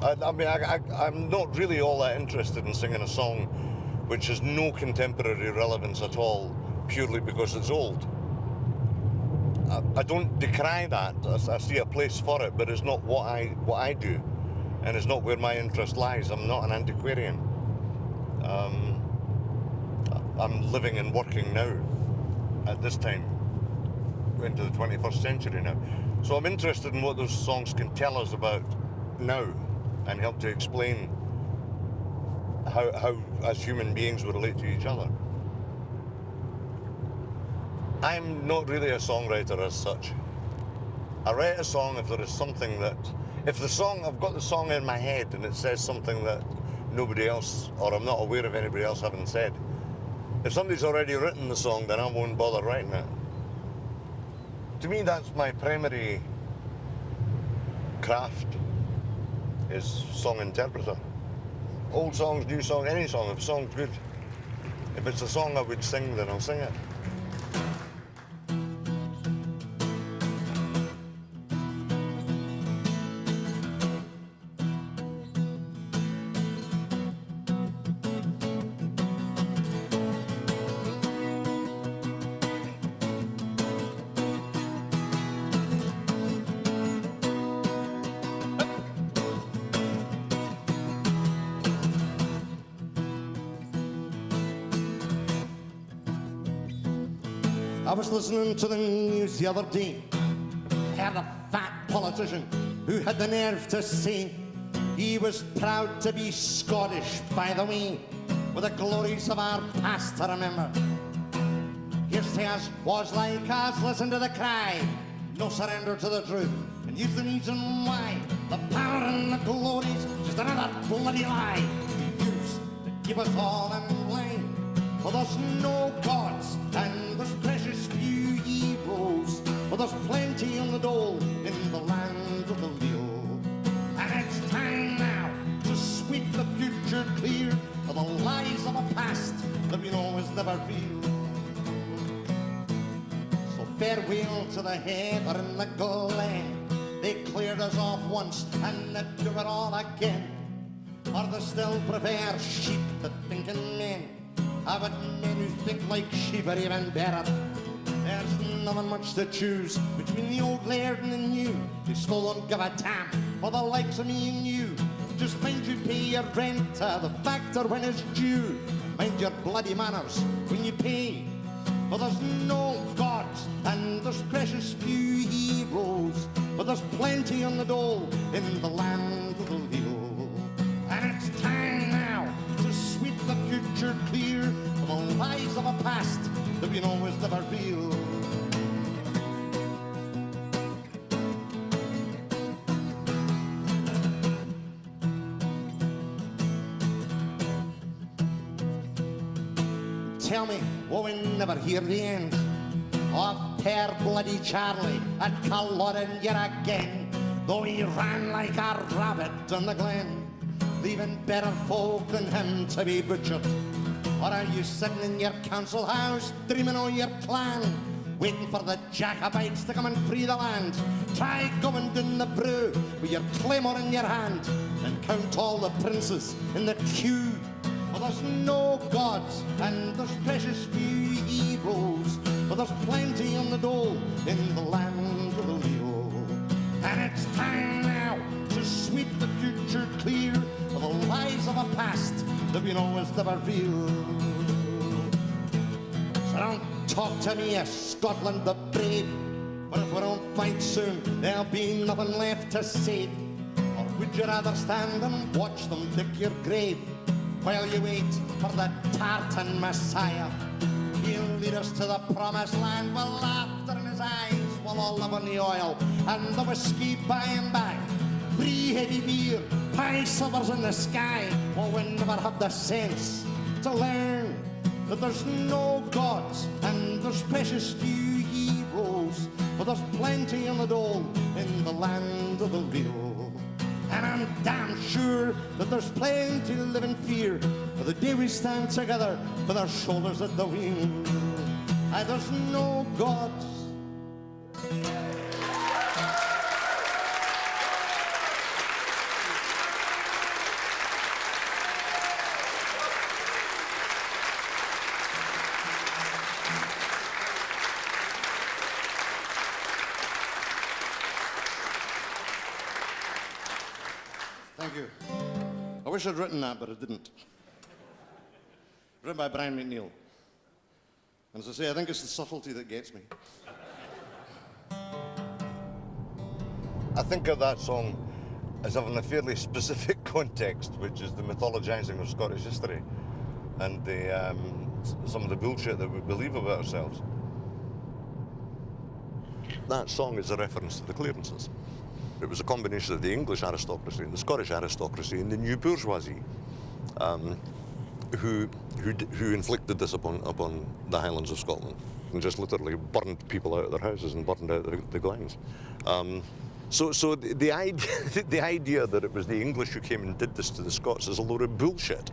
I'm not really all that interested in singing a song which has no contemporary relevance at all, purely because it's old. I don't decry that. I see a place for it, but it's not what I do, and it's not where my interest lies. I'm not an antiquarian. I'm living and working now, at this time, into the 21st century now. So I'm interested in what those songs can tell us about now, and help to explain how as human beings we relate to each other. I'm not really a songwriter as such. I write a song if there is something that, I've got the song in my head and it says something that nobody else, or I'm not aware of anybody else having said. If somebody's already written the song, then I won't bother writing it. To me, that's my primary craft, is song interpreter. Old songs, new songs, any song, if a song's good. If it's a song I would sing, then I'll sing it. I was listening to the news the other day. Heard a fat politician who had the nerve to say he was proud to be Scottish, by the way, with the glories of our past to remember. Here's to us was like us, listen to the cry, no surrender to the truth, and here's the reason why. The power and the glories, just another bloody lie used to keep us all in line. For there's no gods and there's precious few heroes, but there's plenty on the dole in the land of the leal. And it's time now to sweep the future clear of the lies of a past that we know is never real. So farewell to the heather and the glen. They cleared us off once and they do it all again. Or they still prepare sheep to thinking men. But men who think like sheep are even better. There's nothing much to choose between the old laird and the new. They still don't give a damn for the likes of me and you. Just mind you pay your rent to the factor when it's due. Mind your bloody manners when you pay. For there's no gods and there's precious few heroes, but there's plenty on the dole in the land of the leal. And it's time now to sweep the future clear of the lies of a past that we know is never real. Tell me, will we never hear the end of Pear Bloody Charlie at Culloden yet again? Though he ran like a rabbit in the glen, leaving better folk than him to be butchered. Or are you sitting in your council house dreaming of your clan, waiting for the Jacobites to come and free the land? Try going down the brew with your claymore in your hand and count all the princes in the queue. For there's no gods and there's precious few heroes, but there's plenty on the dole in the land of the leal. And it's time now to sweep the future clear of the lies of a past that we know is never real. So don't talk to me of Scotland the brave, but if we don't fight soon, there'll be nothing left to save. Or would you rather stand and watch them dig your grave while you wait for the tartan Messiah? He'll lead us to the promised land with laughter in his eyes, while all love on the oil and the whiskey by and by. Free heavy beer, high silvers in the sky. Well, we never had the sense to learn that there's no gods and there's precious few heroes, but there's plenty on the dole in the land of the real. And I'm damn sure that there's plenty to live in fear for the day we stand together with our shoulders at the wheel. And there's no gods. Thank you. I wish I'd written that, but I didn't. Written by Brian McNeill. And as I say, I think it's the subtlety that gets me. I think of that song as having a fairly specific context, which is the mythologising of Scottish history and some of the bullshit that we believe about ourselves. That song is a reference to the clearances. It was a combination of the English aristocracy and the Scottish aristocracy and the new bourgeoisie who inflicted this upon the Highlands of Scotland and just literally burned people out of their houses and burned out the glens. So the idea that it was the English who came and did this to the Scots is a load of bullshit.